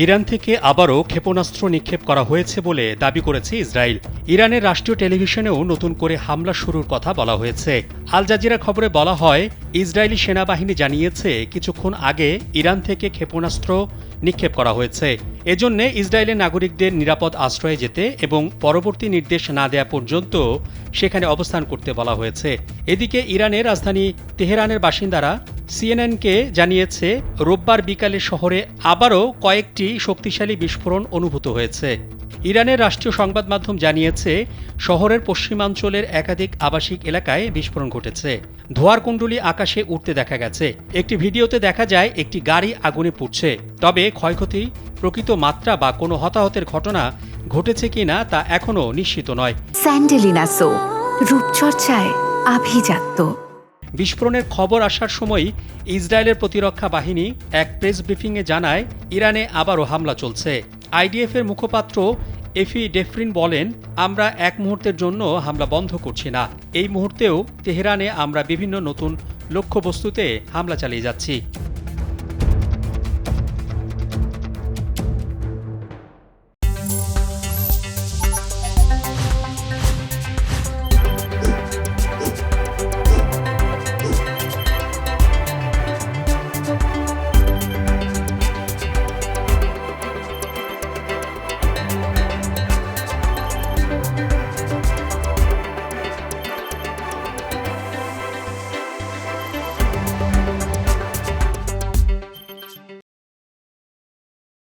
Iran থেকে আবারও ক্ষেপণাস্ত্র নিক্ষেপ করা হয়েছে বলে দাবি করেছে ইসরায়েল। ইরানের রাষ্ট্রীয় টেলিভিশনেও নতুন করে হামলা শুরুর কথা বলা হয়েছে। আল জাজিরা খবরে বলা হয়, ইসরায়েলি সেনাবাহিনী জানিয়েছে কিছুক্ষণ আগে ইরান থেকে ক্ষেপণাস্ত্র নিক্ষেপ করা হয়েছে। এজন্য ইসরায়েলের নাগরিকদের নিরাপদ আশ্রয়ে যেতে এবং পরবর্তী নির্দেশ না দেয়া পর্যন্ত সেখানে অবস্থান করতে বলা হয়েছে। এদিকে ইরানের রাজধানী তেহরানের বাসিন্দারা সিএনএনকে জানিয়েছে, রোববার বিকালে শহরে আবারও কয়েকটি শক্তিশালী বিস্ফোরণ অনুভূত হয়েছে। ইরানের রাষ্ট্রীয় সংবাদ মাধ্যম জানিয়েছে, শহরের পশ্চিমাঞ্চলের একাধিক আবাসিক এলাকায় বিস্ফোরণ ঘটেছে। ধোঁয়ার কুণ্ডলী আকাশে উঠতে দেখা গেছে। একটি ভিডিওতে দেখা যায় একটি গাড়ি আগুনে পুড়ছে। তবে ক্ষয়ক্ষতি, প্রকৃত মাত্রা বা কোনো হতাহতের ঘটনা ঘটেছে কিনা তা এখনও নিশ্চিত নয়। স্যান্ডেলিনা সো, রূপচর্চায় আভিজাত্য। বিস্ফোরণের খবর আসার সময়ই ইসরায়েলের প্রতিরক্ষা বাহিনী এক প্রেস ব্রিফিংয়ে জানায়, ইরানে আবারও হামলা চলছে। আইডিএফের মুখপাত্র এফি ডেফরিন বলেন, আমরা এক মুহূর্তের জন্য হামলা বন্ধ করছি না। এই মুহূর্তেও তেহরানে আমরা বিভিন্ন নতুন লক্ষ্যবস্তুতে হামলা চালিয়ে যাচ্ছি।